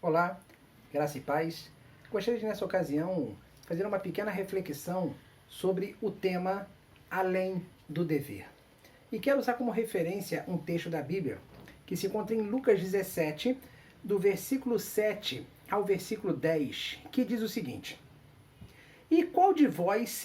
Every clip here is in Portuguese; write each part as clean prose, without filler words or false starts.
Olá, graça e paz. Gostaria de, nessa ocasião, fazer uma pequena reflexão sobre o tema além do dever. E quero usar como referência um texto da Bíblia que se encontra em Lucas 17, do versículo 7 ao versículo 10, que diz o seguinte: E qual de vós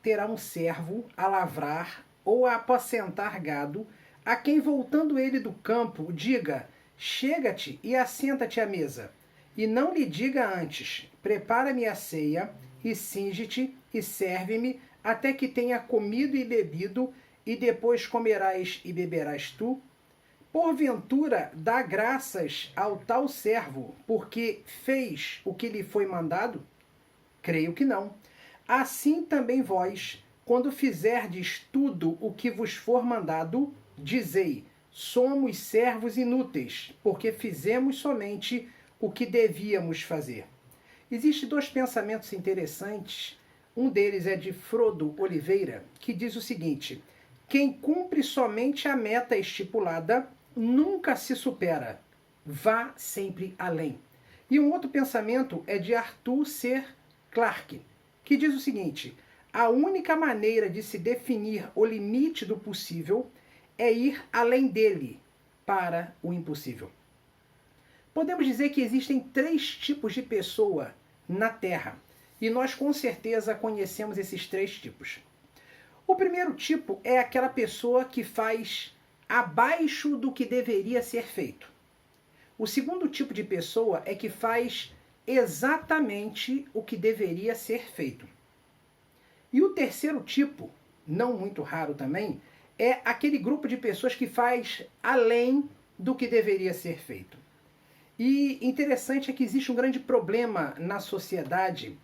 terá um servo a lavrar ou a apacentar gado, a quem, voltando ele do campo, diga: chega-te e assenta-te à mesa, e não lhe diga antes: prepara-me a ceia, e cinge-te, e serve-me, até que tenha comido e bebido, e depois comerás e beberás tu? Porventura dá graças ao tal servo, porque fez o que lhe foi mandado? Creio que não. Assim também vós, quando fizerdes tudo o que vos for mandado, dizei: somos servos inúteis, porque fizemos somente o que devíamos fazer. Existem dois pensamentos interessantes. Um deles é de Frodo Oliveira, que diz o seguinte: quem cumpre somente a meta estipulada nunca se supera. Vá sempre além. E um outro pensamento é de Arthur C. Clarke, que diz o seguinte: a única maneira de se definir o limite do possível é ir além dele para o impossível. Podemos dizer que existem três tipos de pessoa na Terra, e nós com certeza conhecemos esses três tipos. O primeiro tipo é aquela pessoa que faz abaixo do que deveria ser feito. O segundo tipo de pessoa é que faz exatamente o que deveria ser feito. E o terceiro tipo, não muito raro também, é aquele grupo de pessoas que faz além do que deveria ser feito. E interessante é que existe um grande problema na sociedade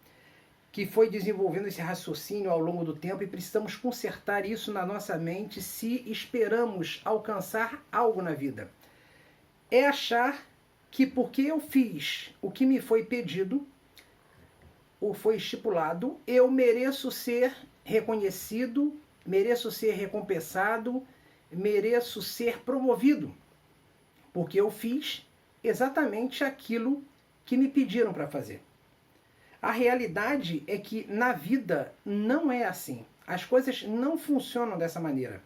que foi desenvolvendo esse raciocínio ao longo do tempo, e precisamos consertar isso na nossa mente se esperamos alcançar algo na vida. É achar que porque eu fiz o que me foi pedido, ou foi estipulado, eu mereço ser reconhecido, mereço ser recompensado, mereço ser promovido, porque eu fiz exatamente aquilo que me pediram para fazer. A realidade é que na vida não é assim. As coisas não funcionam dessa maneira.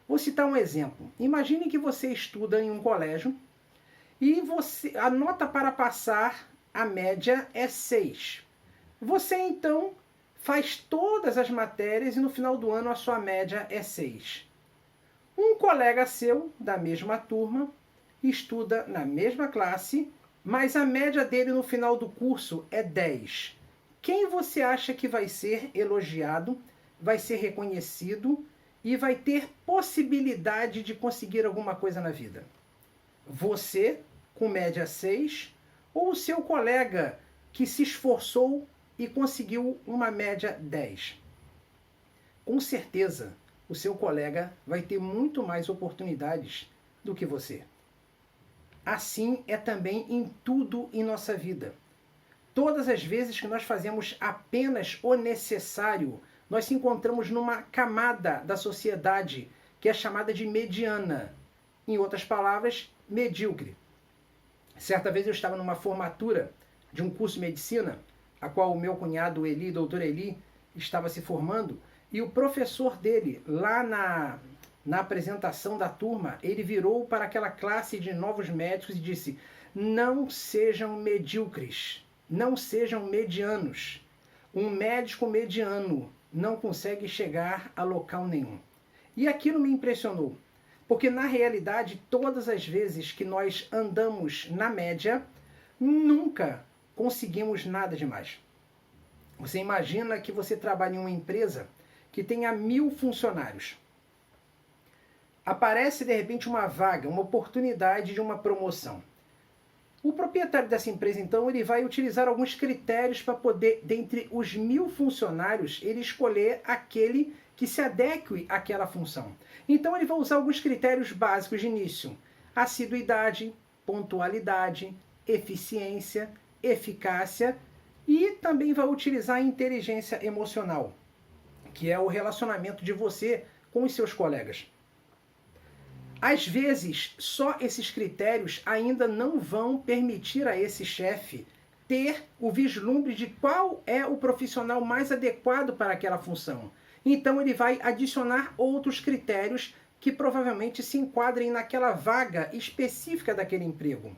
Vou citar um exemplo. Imagine que você estuda em um colégio e a nota para passar a média é 6. Você então faz todas as matérias e no final do ano a sua média é 6. Um colega seu, da mesma turma, estuda na mesma classe, mas a média dele no final do curso é 10. Quem você acha que vai ser elogiado, vai ser reconhecido e vai ter possibilidade de conseguir alguma coisa na vida? Você, com média 6, ou o seu colega que se esforçou e conseguiu uma média 10? Com certeza, o seu colega vai ter muito mais oportunidades do que você. Assim é também em tudo em nossa vida. Todas as vezes que nós fazemos apenas o necessário, nós nos encontramos numa camada da sociedade que é chamada de mediana. Em outras palavras, medíocre. Certa vez eu estava numa formatura de um curso de medicina, a qual o meu cunhado Eli, doutor Eli, estava se formando, e o professor dele, lá na apresentação da turma, ele virou para aquela classe de novos médicos e disse: não sejam medíocres, não sejam medianos. Um médico mediano não consegue chegar a local nenhum. E aquilo me impressionou, porque na realidade, todas as vezes que nós andamos na média, nunca conseguimos nada demais. Você imagina que você trabalha em uma empresa que tenha 1000 funcionários. Aparece de repente uma vaga, uma oportunidade de uma promoção. O proprietário dessa empresa, então, ele vai utilizar alguns critérios para poder, dentre os 1000 funcionários, ele escolher aquele que se adeque àquela função. Então ele vai usar alguns critérios básicos de início: assiduidade, pontualidade, eficiência, eficácia, e também vai utilizar a inteligência emocional, que é o relacionamento de você com os seus colegas. Às vezes, só esses critérios ainda não vão permitir a esse chefe ter o vislumbre de qual é o profissional mais adequado para aquela função. Então ele vai adicionar outros critérios que provavelmente se enquadrem naquela vaga específica daquele emprego.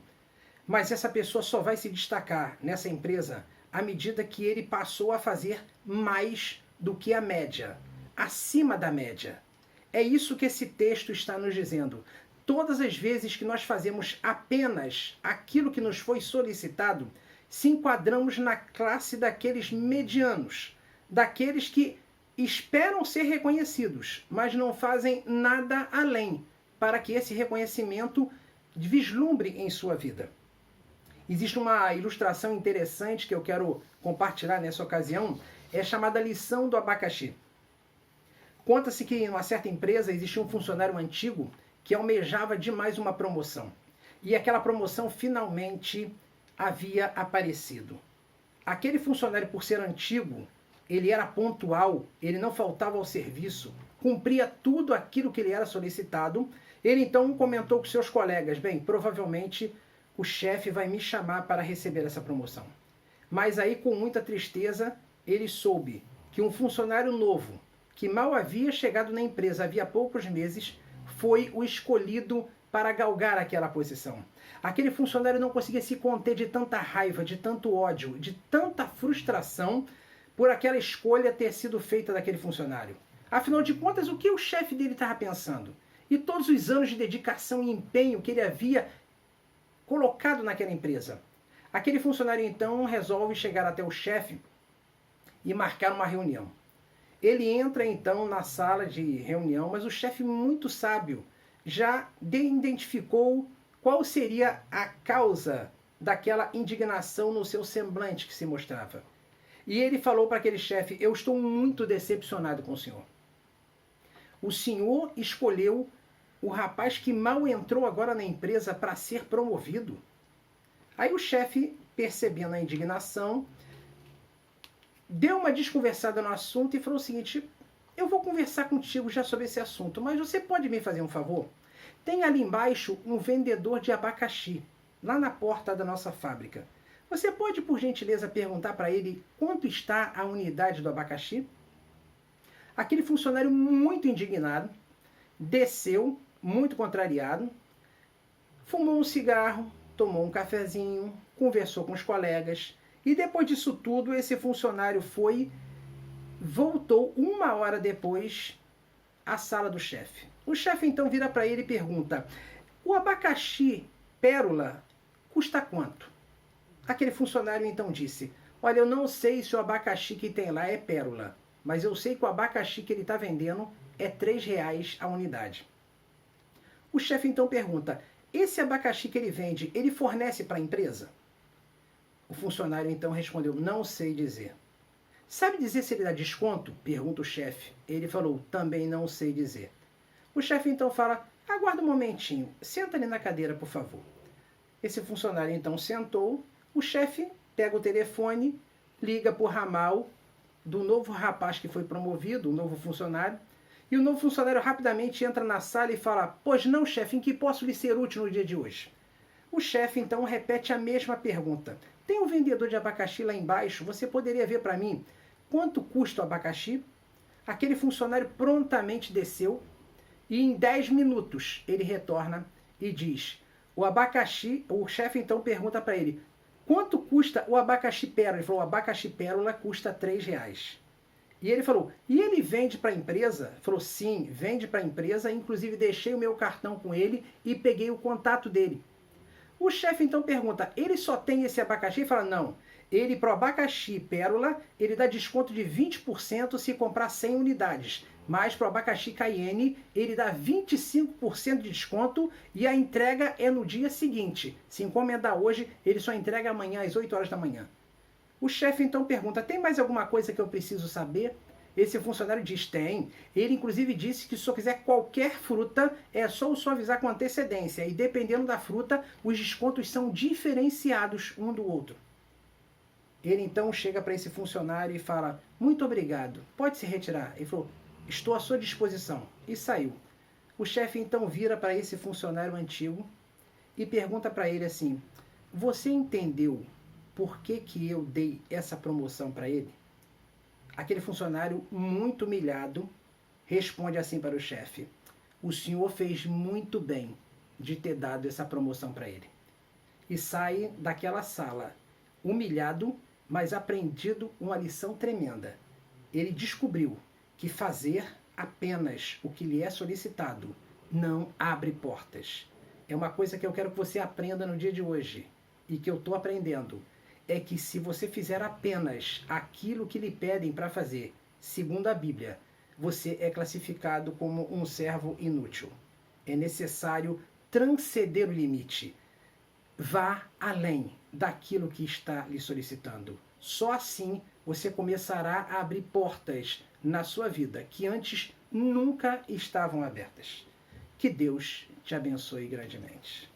Mas essa pessoa só vai se destacar nessa empresa à medida que ele passou a fazer mais do que a média, acima da média. É isso que esse texto está nos dizendo. Todas as vezes que nós fazemos apenas aquilo que nos foi solicitado, se enquadramos na classe daqueles medianos, daqueles que esperam ser reconhecidos, mas não fazem nada além para que esse reconhecimento vislumbre em sua vida. Existe uma ilustração interessante que eu quero compartilhar nessa ocasião, é chamada lição do abacaxi. Conta-se que em uma certa empresa existia um funcionário antigo que almejava demais uma promoção. E aquela promoção finalmente havia aparecido. Aquele funcionário, por ser antigo, ele era pontual, ele não faltava ao serviço, cumpria tudo aquilo que lhe era solicitado. Ele então comentou com seus colegas: bem, provavelmente o chefe vai me chamar para receber essa promoção. Mas aí, com muita tristeza, ele soube que um funcionário novo, que mal havia chegado na empresa havia poucos meses, foi o escolhido para galgar aquela posição. Aquele funcionário não conseguia se conter de tanta raiva, de tanto ódio, de tanta frustração por aquela escolha ter sido feita daquele funcionário. Afinal de contas, o que o chefe dele estava pensando? E todos os anos de dedicação e empenho que ele havia colocado naquela empresa. Aquele funcionário então resolve chegar até o chefe e marcar uma reunião. Ele entra então na sala de reunião, mas o chefe, muito sábio, já identificou qual seria a causa daquela indignação no seu semblante que se mostrava. E ele falou para aquele chefe: eu estou muito decepcionado com o senhor. O senhor escolheu o rapaz que mal entrou agora na empresa para ser promovido. Aí o chefe, percebendo a indignação, deu uma desconversada no assunto e falou o seguinte: eu vou conversar contigo já sobre esse assunto, mas você pode me fazer um favor? Tem ali embaixo um vendedor de abacaxi, lá na porta da nossa fábrica. Você pode, por gentileza, perguntar para ele quanto está a unidade do abacaxi? Aquele funcionário, muito indignado, desceu, muito contrariado, fumou um cigarro, tomou um cafezinho, conversou com os colegas. E depois disso tudo, esse funcionário voltou 1 hora depois à sala do chefe. O chefe então vira para ele e pergunta: o abacaxi pérola custa quanto? Aquele funcionário então disse: olha, eu não sei se o abacaxi que tem lá é pérola, mas eu sei que o abacaxi que ele está vendendo é R$3 a unidade. O chefe então pergunta: esse abacaxi que ele vende, ele fornece para a empresa? O funcionário então respondeu: não sei dizer. Sabe dizer se ele dá desconto? Pergunta o chefe. Ele falou: também não sei dizer. O chefe então fala: aguarda um momentinho, senta ali na cadeira, por favor. Esse funcionário então sentou, o chefe pega o telefone, liga para o ramal do novo rapaz que foi promovido, o novo funcionário, e o novo funcionário rapidamente entra na sala e fala: pois não, chefe, em que posso lhe ser útil no dia de hoje? O chefe então repete a mesma pergunta: tem um vendedor de abacaxi lá embaixo, você poderia ver para mim quanto custa o abacaxi? Aquele funcionário prontamente desceu e em 10 minutos ele retorna e diz: o abacaxi, o chefe então pergunta para ele: quanto custa o abacaxi pérola? Ele falou: o abacaxi pérola custa R$3. E ele falou: e ele vende para a empresa? Ele falou: sim, vende para a empresa, inclusive deixei o meu cartão com ele e peguei o contato dele. O chefe então pergunta: ele só tem esse abacaxi? Ele fala: não, ele para o abacaxi pérola, ele dá desconto de 20% se comprar 100 unidades. Mas para o abacaxi Cayenne, ele dá 25% de desconto e a entrega é no dia seguinte. Se encomendar hoje, ele só entrega amanhã às 8 horas da manhã. O chefe então pergunta: tem mais alguma coisa que eu preciso saber? Esse funcionário diz: tem. Ele inclusive disse que se eu quiser qualquer fruta, é só o senhor avisar com antecedência. E dependendo da fruta, os descontos são diferenciados um do outro. Ele então chega para esse funcionário e fala: muito obrigado, pode se retirar. Ele falou: estou à sua disposição. E saiu. O chefe então vira para esse funcionário antigo e pergunta para ele assim: você entendeu por que eu dei essa promoção para ele? Aquele funcionário, muito humilhado, responde assim para o chefe: o senhor fez muito bem de ter dado essa promoção para ele. E sai daquela sala, humilhado, mas aprendido uma lição tremenda. Ele descobriu que fazer apenas o que lhe é solicitado não abre portas. É uma coisa que eu quero que você aprenda no dia de hoje, e que eu estou aprendendo, é que se você fizer apenas aquilo que lhe pedem para fazer, segundo a Bíblia, você é classificado como um servo inútil. É necessário transcender o limite. Vá além daquilo que está lhe solicitando. Só assim você começará a abrir portas na sua vida que antes nunca estavam abertas. Que Deus te abençoe grandemente.